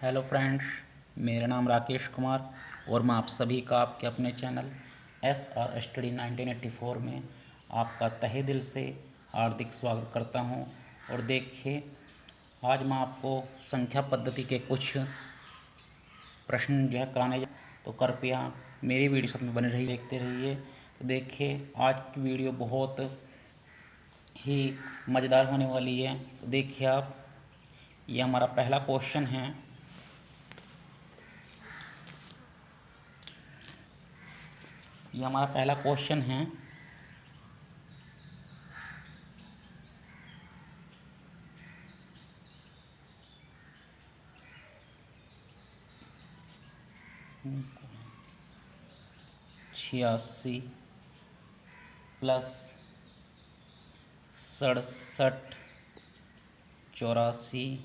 Hello friends, मेरा नाम राकेश कुमार और मैं आप सभी का आपके अपने चैनल SR स्टडी 1984 में आपका तहे दिल से हार्दिक स्वागत करता हूं। और देखिए, आज मैं आपको संख्या पद्धति के कुछ प्रश्न जो है कराने तो कृपया मेरी वीडियो साथ में बने रहिए, देखते रहिए। तो देखिए, आज की वीडियो बहुत ही मज़ेदार होने वाली है। तो देखिए आप, ये हमारा पहला क्वेश्चन है। ये हमारा पहला क्वेश्चन है। छियासी प्लस 67 84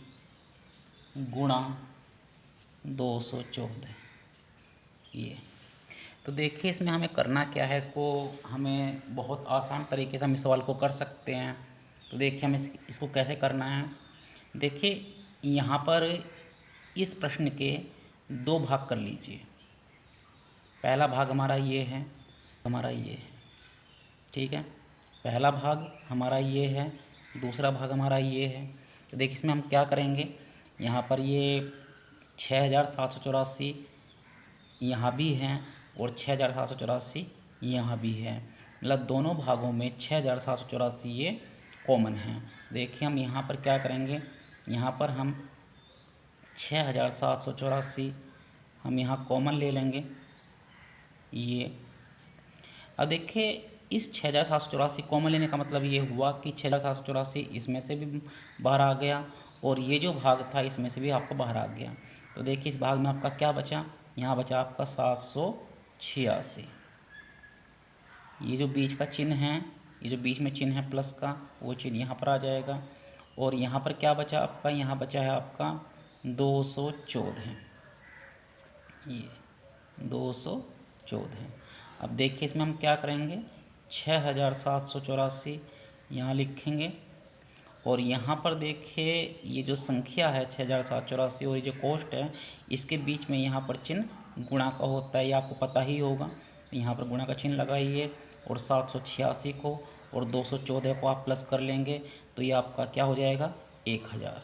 गुणा 214। ये तो देखिए, इसमें हमें करना क्या है। इसको हमें बहुत आसान तरीके से हम इस सवाल को कर सकते हैं। तो देखिए, हमें इसको कैसे करना है। देखिए, यहाँ पर इस प्रश्न के दो भाग कर लीजिए। पहला भाग हमारा ये है, हमारा ये है, ठीक है। पहला भाग हमारा ये है, दूसरा भाग हमारा ये है। तो देखिए, इसमें हम क्या करेंगे। यहाँ पर ये 6784 यहाँ भी हैं और 6784 यहाँ भी है। मतलब दोनों भागों में 6784 ये कॉमन हैं। देखिए, हम यहाँ पर क्या करेंगे। यहाँ पर हम 6784 हम यहाँ कॉमन ले लेंगे। ये अब देखिए, इस 6784 कॉमन लेने का मतलब ये हुआ कि 6784 इसमें से भी बाहर आ गया और ये जो भाग था इसमें से भी आपको बाहर आ गया। तो देखिए, इस भाग में आपका क्या बचा। यहाँ बचा आपका 786। ये जो बीच का चिन्ह है, ये जो बीच में चिन्ह है प्लस का, वो चिन्ह यहाँ पर आ जाएगा। और यहाँ पर क्या बचा आपका, यहाँ बचा है आपका 214। ये 214। अब देखिए, इसमें हम क्या करेंगे। 6784 यहाँ लिखेंगे और यहाँ पर देखिए, ये जो संख्या है 6784 और ये जो कोष्ठ है, इसके बीच में यहाँ पर चिन्ह गुणा का होता है, ये आपको पता ही होगा। यहाँ पर गुणा का चिन्ह लगाइए और 786 को और 214 को आप प्लस कर लेंगे तो ये आपका क्या हो जाएगा, 1000।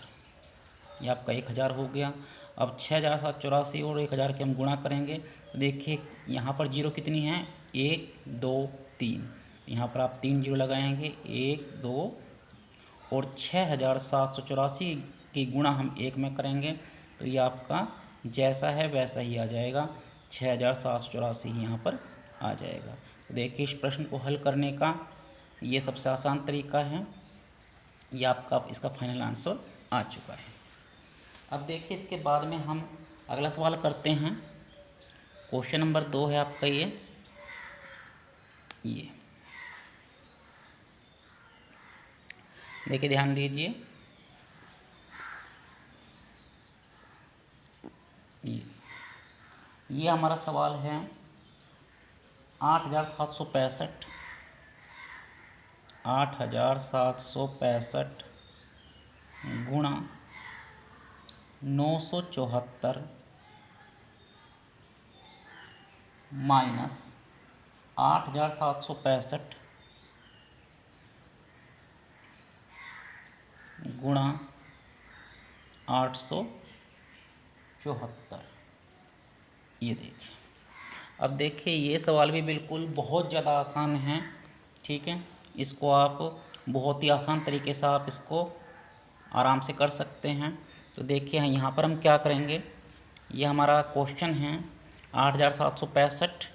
ये आपका 1000 हो गया। अब 6784 और 1000 के हम गुणा करेंगे तो देखिए, यहाँ पर जीरो कितनी है, 1 2 3। यहाँ पर आप 3 जीरो लगाएंगे, 1 2, और 6784 की गुणा हम 1 में करेंगे तो ये आपका जैसा है वैसा ही आ जाएगा, 6784 यहाँ पर आ जाएगा। तो देखिए, इस प्रश्न को हल करने का ये सबसे आसान तरीका है। ये आपका इसका फाइनल आंसर आ चुका है। अब देखिए, इसके बाद में हम अगला सवाल करते हैं। क्वेश्चन नंबर 2 है आपका ये देखिए, ध्यान दीजिए। ये हमारा सवाल है 8765 8765 गुणा 974 माइनस 8765 गुणा 874। ये देखिए, अब देखिए, ये सवाल भी बिल्कुल बहुत ज़्यादा आसान है, ठीक है। इसको आप बहुत ही आसान तरीके से आप इसको आराम से कर सकते हैं। तो देखिए, यहाँ पर हम क्या करेंगे। ये हमारा क्वेश्चन है 8765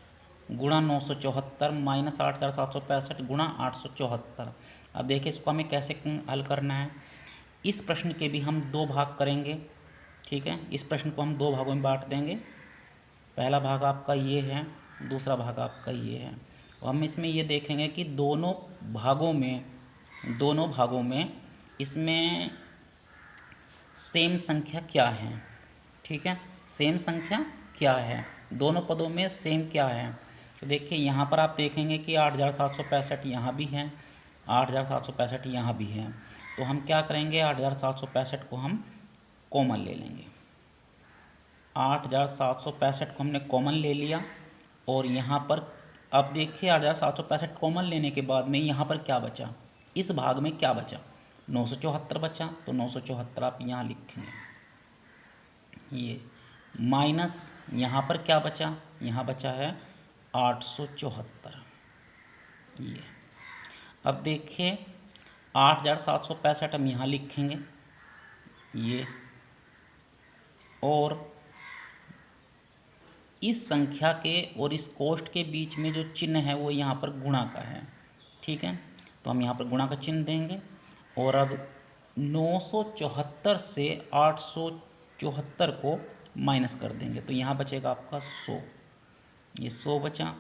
गुणा 974 माइनस 8765 गुणा 874। अब देखिए, इसको हमें कैसे हल करना है। इस प्रश्न के भी हम दो भाग करेंगे, ठीक है। इस प्रश्न को हम दो भागों में बांट देंगे। पहला भाग आपका ये है, दूसरा भाग आपका ये है। और हम इसमें ये देखेंगे कि दोनों भागों में इसमें सेम संख्या क्या है, ठीक है। सेम संख्या क्या है, दोनों पदों में सेम क्या है। तो देखिए, यहाँ पर आप देखेंगे कि 8765 यहाँ भी है, 8765 यहाँ भी है। तो हम क्या करेंगे, 8765 को हम कॉमन ले लेंगे। 8765 को हमने कॉमन ले लिया और यहाँ पर अब देखिए 8765 कॉमन लेने के बाद में यहाँ पर क्या बचा, इस भाग में क्या बचा, 974 बचा। तो 974 आप यहाँ लिखेंगे, ये माइनस यहाँ पर क्या बचा, यहाँ बचा है 874। ये अब देखिए 8765 हम यहाँ लिखेंगे ये, और इस संख्या के और इस कोष्ठ के बीच में जो चिन्ह है वो यहाँ पर गुणा का है, ठीक है। तो हम यहाँ पर गुणा का चिन्ह देंगे और अब 974 से 874 को माइनस कर देंगे तो यहाँ बचेगा आपका 100, ये 100 बचा।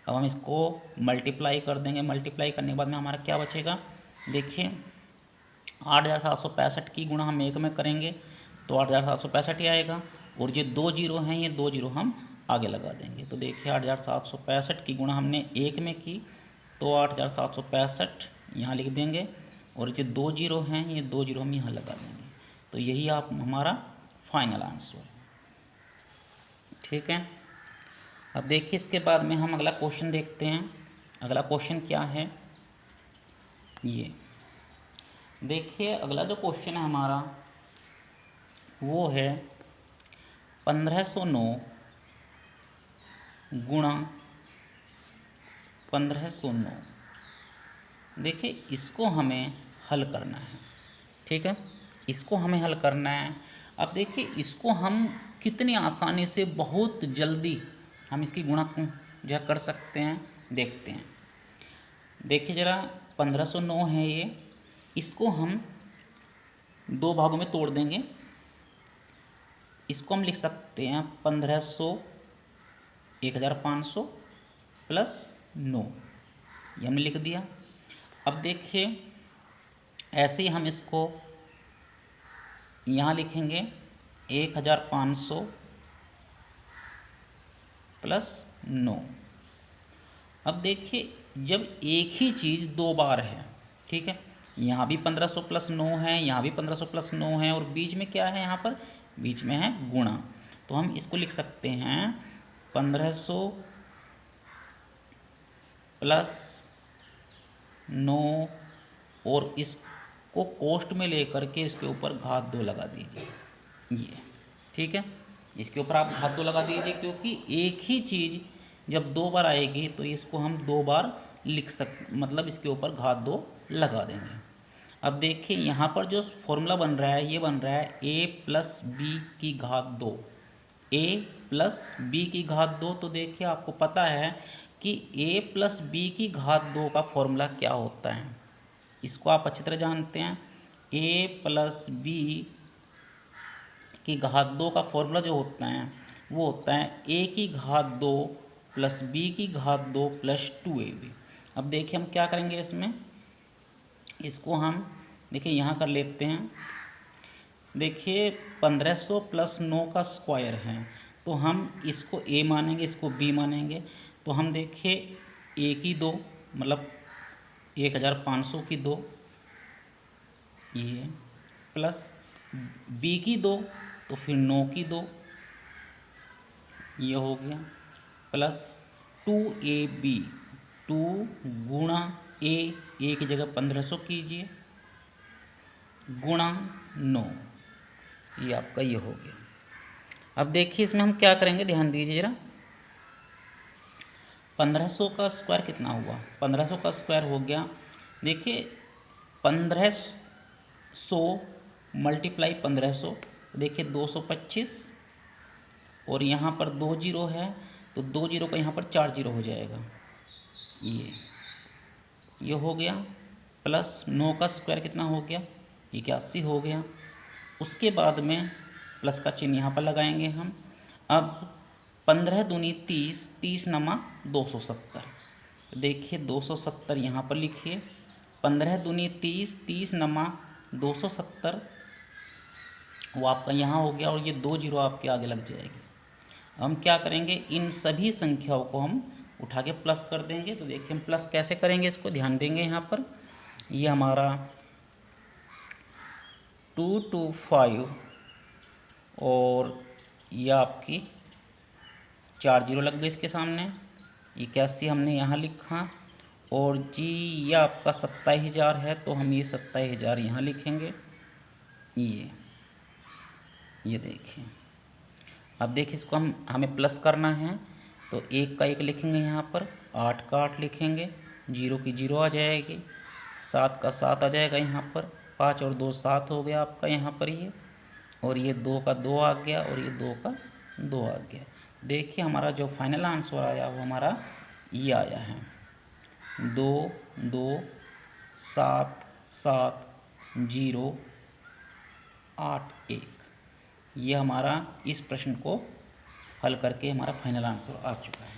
अब हम इसको मल्टीप्लाई कर देंगे, मल्टीप्लाई करने के बाद में हमारा क्या बचेगा, देखिए 8765 की गुणा हम 1 में करेंगे तो 8765 ही आएगा, और ये 2 जीरो हैं, ये 2 जीरो हम आगे लगा देंगे। तो देखिए 8765 की गुणा हमने 1 में की तो 8765 यहाँ लिख देंगे, और ये 2 जीरो हैं, ये 2 जीरो हम यहाँ लगा देंगे। तो यही आप हमारा फाइनल आंसर, ठीक है। अब देखिए इसके बाद में हम अगला क्वेश्चन देखते हैं। अगला क्वेश्चन क्या है, ये देखिए अगला जो क्वेश्चन है हमारा वो है 1509 गुणा 1509। देखिए इसको हमें हल करना है, ठीक है, इसको हमें हल करना है। अब देखिए इसको हम कितनी आसानी से बहुत जल्दी हम इसकी गुणा जो कर सकते हैं, देखते हैं। देखिए ज़रा 1509 है ये, इसको हम 2 भागों में तोड़ देंगे। इसको हम लिख सकते हैं 1500 1500 प्लस 9, ये हमने लिख दिया। अब देखिए ऐसे ही हम इसको यहाँ लिखेंगे 1500 प्लस 9। अब देखिए जब एक ही चीज़ 2 बार है, ठीक है, यहाँ भी 1500 प्लस 9 है, यहाँ भी 1500 प्लस 9 है, और बीच में क्या है, यहाँ पर बीच में है गुणा। तो हम इसको लिख सकते हैं 1500 प्लस 9, और इसको कोष्ठ में लेकर के इसके ऊपर घात 2 लगा दीजिए, ये ठीक है। इसके ऊपर आप घात 2 लगा दीजिए, क्योंकि एक ही चीज़ जब 2 बार आएगी तो इसको हम 2 बार मतलब इसके ऊपर घात 2 लगा देंगे। अब देखिए यहाँ पर जो फॉर्मूला बन रहा है ये बन रहा है a प्लस बी की घात 2, a प्लस बी की घात 2। तो देखिए आपको पता है कि a प्लस बी की घात 2 का फॉर्मूला क्या होता है, इसको आप अच्छी तरह जानते हैं। a प्लस बी की घात 2 का फॉर्मूला जो होता है वो होता है a की घात 2 प्लस b की घात 2 प्लस 2ab। अब देखिए हम क्या करेंगे इसमें, इसको हम देखिए यहाँ कर लेते हैं। देखिए 1500 प्लस 9 का स्क्वायर है, तो हम इसको a मानेंगे, इसको b मानेंगे। तो हम देखिए a की 2 मतलब 1500 की 2 ये, प्लस b की 2 तो फिर 9 की 2 ये हो गया, प्लस 2ab, 2 गुणा a की जगह 1500 कीजिए गुणा 9, ये आपका ये हो गया। अब देखिए इसमें हम क्या करेंगे, ध्यान दीजिए जरा। 1500 का स्क्वायर कितना हुआ, 1500 का स्क्वायर हो गया, देखिए 1500 मल्टीप्लाई 1500, देखिए 225, और यहाँ पर 2 जीरो है तो 2 जीरो का यहाँ पर 4 जीरो हो जाएगा, ये हो गया। प्लस 9 का स्क्वायर कितना हो गया, 81 हो गया। उसके बाद में प्लस का चिन्ह यहाँ पर लगाएंगे हम। अब 15 दूनी 30, 30 नमा 270, देखिए 270 यहाँ पर लिखिए। 15 दूनी 30, 30 नमा 270, वो आपका यहाँ हो गया, और ये 2 जीरो आपके आगे लग जाएगी। हम क्या करेंगे, इन सभी संख्याओं को हम उठा के प्लस कर देंगे। तो देखिए हम प्लस कैसे करेंगे, इसको ध्यान देंगे। यहाँ पर ये हमारा 225 और ये आपकी 4 जीरो लग गई इसके सामने, 81 हमने यहाँ लिखा, और जी ये आपका 27,000 है, तो हम ये 27,000 यहाँ लिखेंगे। ये देखिए, अब देखिए इसको हमें प्लस करना है, तो 1 का 1 लिखेंगे यहाँ पर, 8 का 8 लिखेंगे, 0 की 0 आ जाएगी, 7 का 7 आ जाएगा यहाँ पर, 5 और 2 7 हो गया आपका यहाँ पर ये, और ये 2 का 2 आ गया, और ये 2 का 2 आ गया। देखिए हमारा जो फाइनल आंसर आया वो हमारा ये आया है 2 2 7 7 0 8 1। ये हमारा इस प्रश्न को हल करके हमारा फाइनल आंसर आ चुका है।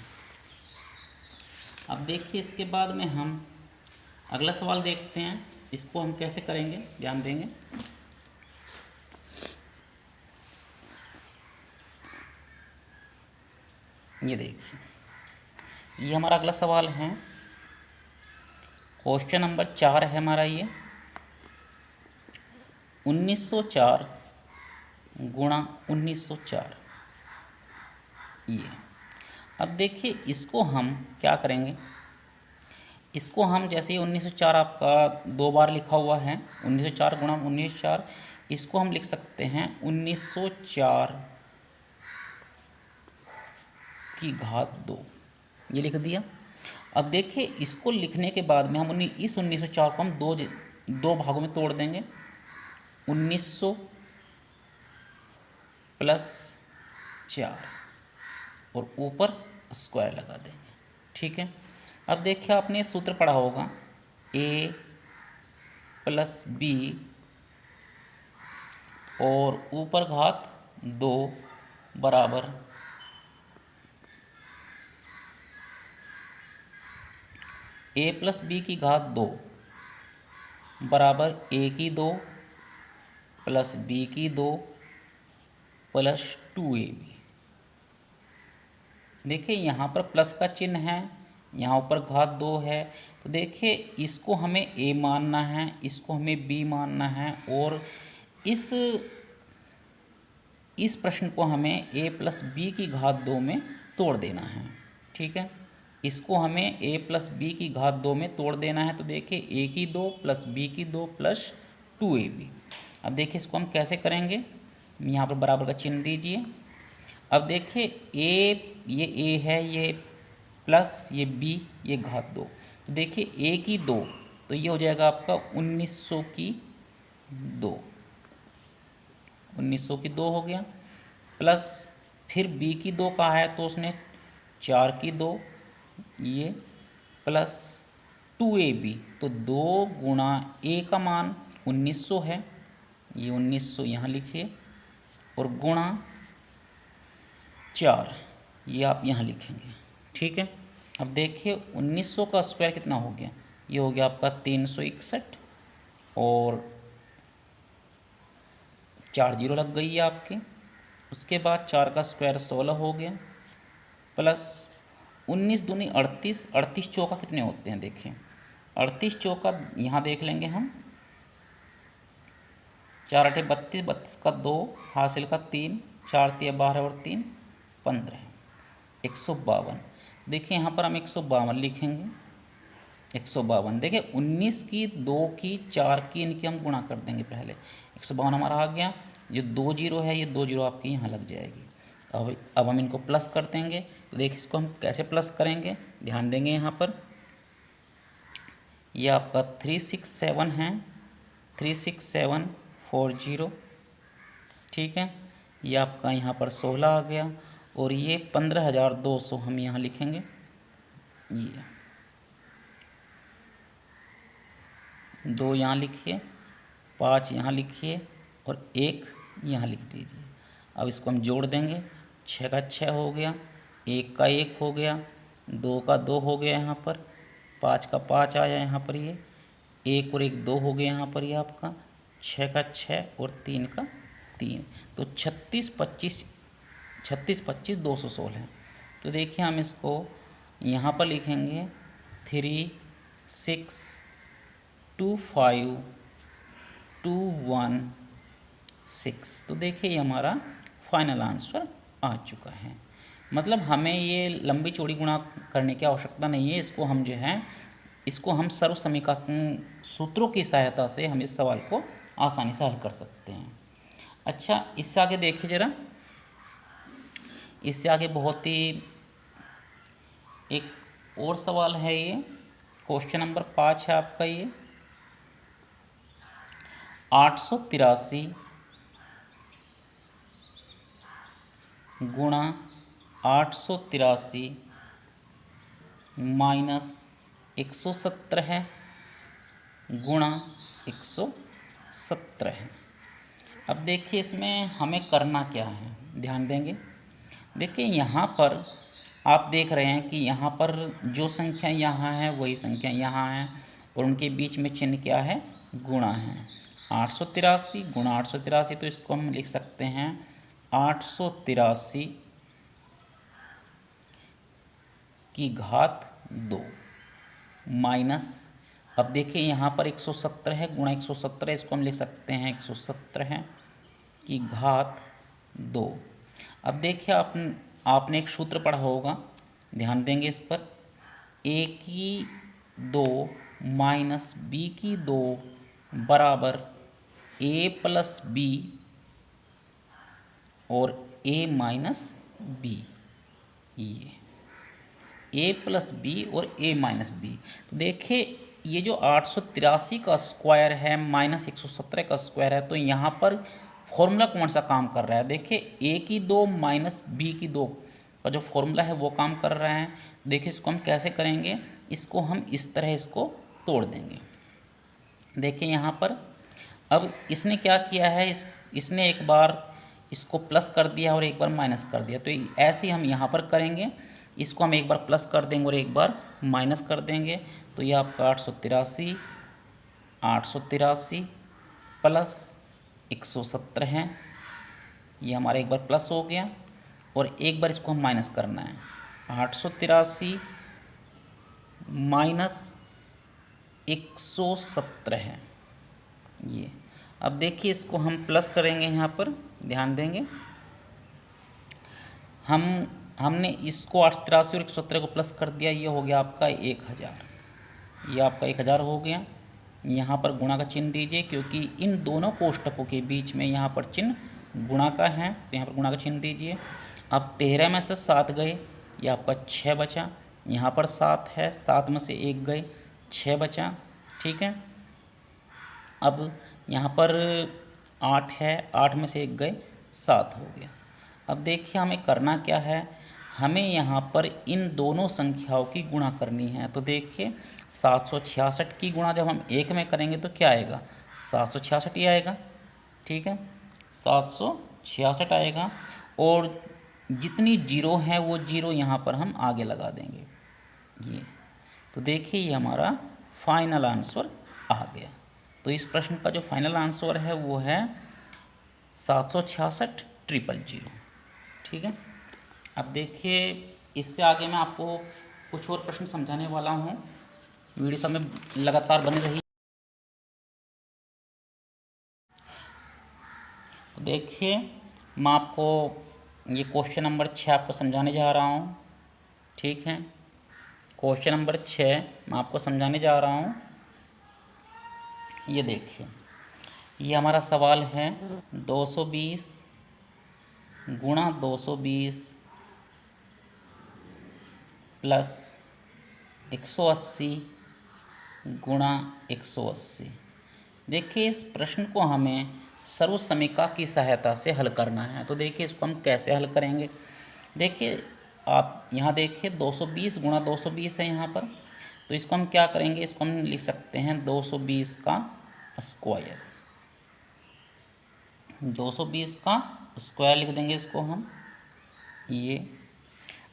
अब देखिए इसके बाद में हम अगला सवाल देखते हैं, इसको हम कैसे करेंगे ध्यान देंगे। ये देखिए, ये हमारा अगला सवाल है, क्वेश्चन नंबर 4 है हमारा ये, 1904 गुणा 1904। ये अब देखिए इसको हम क्या करेंगे, इसको हम जैसे ही 1904 आपका 2 बार लिखा हुआ है, 1904 गुणा 1904, इसको हम लिख सकते हैं 1904 की घात 2, ये लिख दिया। अब देखिए इसको लिखने के बाद में हम इस 1904 को हम दो भागों में तोड़ देंगे, 1900 प्लस 4 और ऊपर स्क्वायर लगा देंगे। ठीक है, अब देखिए आपने सूत्र पढ़ा होगा, a प्लस बी और ऊपर घात 2 बराबर a प्लस बी की घात 2 बराबर a की 2 प्लस b की 2 प्लस 2ab। देखिए यहाँ पर प्लस का चिन्ह है, यहाँ ऊपर घात 2 है, तो देखिए इसको हमें a मानना है, इसको हमें b मानना है, और इस प्रश्न को हमें a प्लस बी की घात 2 में तोड़ देना है। ठीक है, इसको हमें a प्लस बी की घात 2 में तोड़ देना है, तो देखिए a की 2 प्लस b की 2 प्लस 2ab। अब देखिए इसको हम कैसे करेंगे, यहाँ पर बराबर का चिन्ह दीजिए। अब देखिए ये a है, ये प्लस ये b, ये घात 2, तो देखिए a की 2, तो ये हो जाएगा आपका 1900 की 2, 1900 की 2 हो गया, प्लस फिर b की 2 का है तो उसने 4 की 2, ये प्लस 2ab, तो 2 गुणा a का मान 1900 है, ये 1900 यहाँ लिखिए, और गुणा 4 ये आप यहाँ लिखेंगे। ठीक है, अब देखिए 1900 का स्क्वायर कितना हो गया, ये हो गया आपका 361, और 4 जीरो लग गई है आपकी। उसके बाद 4 का स्क्वायर 16 हो गया, प्लस 19 दूनी 38, 38 चौका कितने होते हैं, देखिए 38 चौका यहाँ देख लेंगे हम, 4 8 32, 32 का 2, हासिल का 3, 4 3 12 और 3 15, 152। देखिए यहाँ पर हम 152 लिखेंगे, 152। देखिए 19 की 2 की 4 की इनकी हम गुणा कर देंगे पहले, 152 हमारा आ गया। जो 2 जीरो है, ये 2 जीरो आपकी यहाँ लग जाएगी। अब हम इनको प्लस कर देंगे, तो देखिए इसको हम कैसे प्लस करेंगे ध्यान देंगे। यहाँ पर ये आपका 367 है, 36740। ठीक है, ये आपका यहाँ पर 16 आ गया, और ये 15,200 हम यहाँ लिखेंगे। ये 2 यहाँ लिखिए, 5 यहाँ लिखिए, और 1 यहाँ लिख दीजिए। अब इसको हम जोड़ देंगे, 6 का 6 हो गया, 1 का 1 हो गया, 2 का 2 हो गया यहाँ पर, 5 का 5 आया यहाँ पर, ये 1 और 1 2 हो गया यहाँ पर, ये आपका 6 का 6 और 3 का 3, तो 36 25 216 है। तो देखिए हम इसको यहाँ पर लिखेंगे 3 6 2 5 2 1 6। तो देखिए ये हमारा फाइनल आंसर आ चुका है। मतलब हमें ये लंबी चौड़ी गुणा करने की आवश्यकता नहीं है, इसको हम जो है इसको हम सर्व समीकरण सूत्रों की सहायता से हम इस सवाल को आसानी से हल कर सकते हैं। अच्छा, इससे आगे देखिए ज़रा, इससे आगे बहुत ही एक और सवाल है, ये क्वेश्चन नंबर 5 है आपका। ये 883 गुणा 883 माइनस 170 है गुणा 170 है। अब देखिए इसमें हमें करना क्या है, ध्यान देंगे। देखिए यहाँ पर आप देख रहे हैं कि यहाँ पर जो संख्या यहाँ है वही संख्या यहाँ है और उनके बीच में चिन्ह क्या है, गुणा है। 883 गुणा 883, तो इसको हम लिख सकते हैं 883 की घात 2 माइनस, अब देखिए यहाँ पर 170 है गुणा 170, इसको हम लिख सकते हैं 170 है की घात 2। अब देखिए आपने एक सूत्र पढ़ा होगा, ध्यान देंगे इस पर। a की 2 माइनस b की 2 बराबर a प्लस बी और a माइनस बी, ये a प्लस बी और a माइनस बी। तो देखिए ये जो 883 का स्क्वायर है माइनस 170 का स्क्वायर है, तो यहाँ पर फॉर्मूला कौन सा काम कर रहा है, देखिए a की 2 माइनस b की 2 का जो फॉर्मूला है वो काम कर रहा है। देखिए इसको हम कैसे करेंगे, इसको हम इस तरह इसको तोड़ देंगे। देखिए यहाँ पर अब इसने क्या किया है, इसने एक बार इसको प्लस कर दिया और एक बार माइनस कर दिया, तो ऐसे ही हम यहाँ पर करेंगे। इसको हम एक बार प्लस कर देंगे और एक बार माइनस कर देंगे, तो ये आपका 883 प्लस 170 है, ये हमारा एक बार प्लस हो गया और एक बार इसको हम माइनस करना है। 883 माइनस 170 है ये। अब देखिए इसको हम प्लस करेंगे, यहाँ पर ध्यान देंगे। हमने इसको 883 और 170 को प्लस कर दिया, ये हो गया आपका 1000, ये आपका 1000 हो गया। यहाँ पर गुणा का चिन्ह दीजिए, क्योंकि इन दोनों कोष्टकों के बीच में यहाँ पर चिन्ह गुणा का है, तो यहाँ पर गुणा का चिन्ह दीजिए। अब 13 में से 7 गए, ये आपका 6 बचा। यहाँ पर 7 है, 7 में से 1 गए, 6 बचा, ठीक है। अब यहाँ पर 8 है, 8 में से 1 गए, 7 हो गया। अब देखिए हमें करना क्या है, हमें यहाँ पर इन दोनों संख्याओं की गुणा करनी है। तो देखिए 766 की गुणा जब हम 1 में करेंगे तो क्या आएगा, 766 ही आएगा, ठीक है, 766 आएगा। और जितनी जीरो हैं वो जीरो यहाँ पर हम आगे लगा देंगे, ये। तो देखिए ये हमारा फाइनल आंसर आ गया। तो इस प्रश्न का जो फाइनल आंसर है वो है 766,000, ठीक है। अब देखिए इससे आगे मैं आपको कुछ और प्रश्न समझाने वाला हूँ, वीडियो सब में लगातार बनी रही। तो देखिए मैं आपको ये क्वेश्चन नंबर 6 आपको समझाने जा रहा हूँ, ठीक है। क्वेश्चन नंबर 6 मैं आपको समझाने जा रहा हूँ। ये देखिए, ये हमारा सवाल है 220 गुणा 220 प्लस 180 गुणा 180। देखिए इस प्रश्न को हमें सर्व समीकरण की सहायता से हल करना है। तो देखिए इसको हम कैसे हल करेंगे, देखिए आप यहाँ देखिए 220 गुणा 220 है यहाँ पर, तो इसको हम क्या करेंगे, इसको हम लिख सकते हैं 220 का स्क्वायर, 220 का स्क्वायर लिख देंगे इसको हम, ये।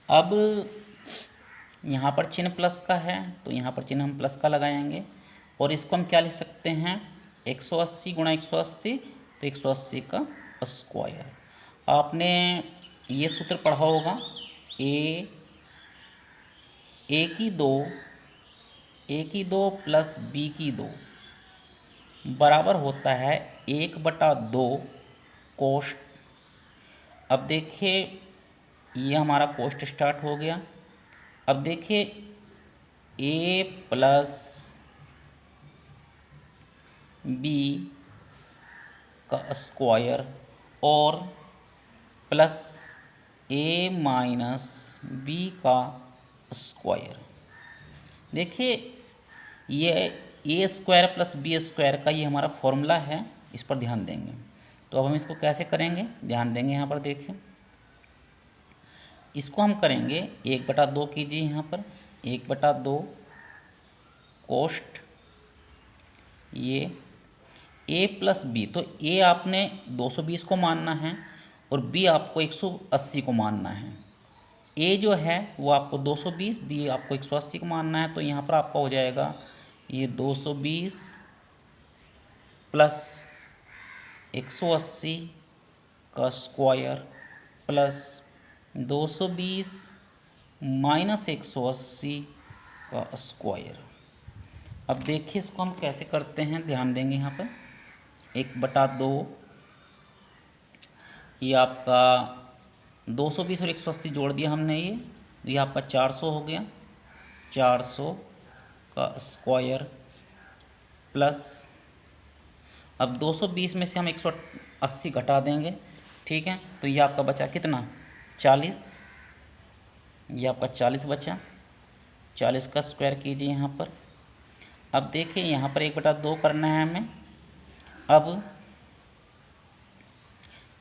अब यहाँ पर चिन्ह प्लस का है तो यहाँ पर चिन्ह हम प्लस का लगाएंगे और इसको हम क्या लिख सकते हैं, 180 गुणा 180, तो 180 का स्क्वायर। आपने ये सूत्र पढ़ा होगा, ए की 2 प्लस बी की 2 बराबर होता है 1/2 कोष्ट। अब देखिए ये हमारा कोष्ट स्टार्ट हो गया। अब देखिए ए प्लस बी का स्क्वायर और प्लस ए माइनस बी का स्क्वायर। देखिए ये ए स्क्वायर प्लस बी स्क्वायर का ये हमारा फॉर्मूला है, इस पर ध्यान देंगे। तो अब हम इसको कैसे करेंगे, ध्यान देंगे यहाँ पर। देखें इसको हम करेंगे 1/2 कीजिए यहाँ पर, 1/2 कोष्ट ये ए प्लस बी। तो ए आपने 220 को मानना है और बी आपको 180 को मानना है। ए जो है वो आपको 220, बी आपको 180 को मानना है। तो यहाँ पर आपका हो जाएगा ये 220 प्लस 180 का स्क्वायर प्लस 220 माइनस 180 का स्क्वायर। अब देखिए इसको हम कैसे करते हैं, ध्यान देंगे यहाँ पर। 1/2 ये आपका 220 और 180 जोड़ दिया हमने, ये आपका 400 हो गया। 400 का स्क्वायर प्लस, अब 220 में से हम 180 घटा देंगे, ठीक है। तो ये आपका बचा कितना, 40। ये आपका 40 बचा। 40 का स्क्वायर कीजिए यहाँ पर। अब देखिए यहाँ पर 1/2 करना है हमें। अब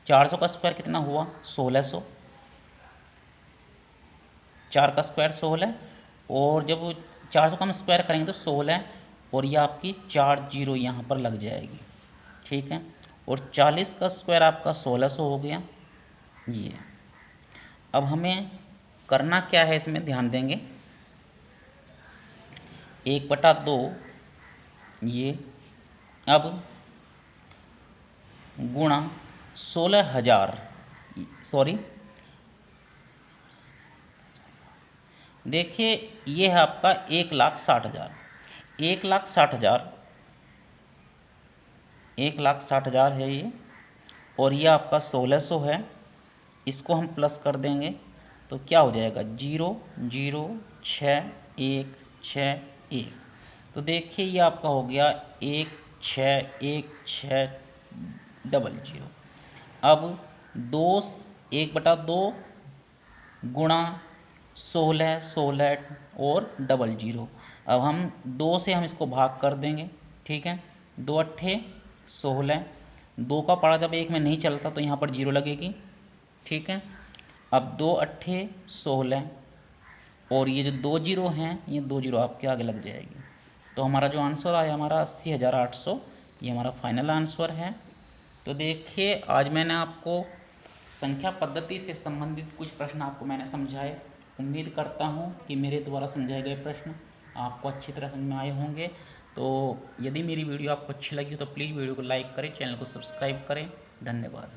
400 का स्क्वायर कितना हुआ, 1600। 4 का स्क्वायर 16, और जब 400 का हम स्क्वायर करेंगे तो 16 और ये आपकी 4 जीरो यहाँ पर लग जाएगी, ठीक है। और 40 का स्क्वायर आपका 1600 हो गया ये। अब हमें करना क्या है, इसमें ध्यान देंगे। 1/2 ये, अब गुणा 16,000, सॉरी देखिए ये है आपका 1,60,000। 1,60,000, 1,60,000 है ये, और ये आपका 1600 है। इसको हम प्लस कर देंगे तो क्या हो जाएगा, 0 0 6 1 6 1। तो देखिए ये आपका हो गया 1,6,1,6,00। अब 1/2 गुणा 16 16 और 00। अब हम 2 से हम इसको भाग कर देंगे, ठीक है। 2 अट्ठे 16, 2 का पारा जब 1 में नहीं चलता तो यहाँ पर 0 लगेगी, ठीक है। अब 2 अट्ठे 16, और ये जो 2 जीरो हैं ये 2 जीरो आपके आगे लग जाएगी। तो हमारा जो आंसर आया हमारा 80,800, ये हमारा फाइनल आंसर है। तो देखिए आज मैंने आपको संख्या पद्धति से संबंधित कुछ प्रश्न आपको मैंने समझाए। उम्मीद करता हूँ कि मेरे द्वारा समझाए गए प्रश्न आपको अच्छी तरह समझ में आए होंगे। तो यदि मेरी वीडियो आपको अच्छी लगी हो तो प्लीज़ वीडियो को लाइक करें, चैनल को सब्सक्राइब करें। धन्यवाद।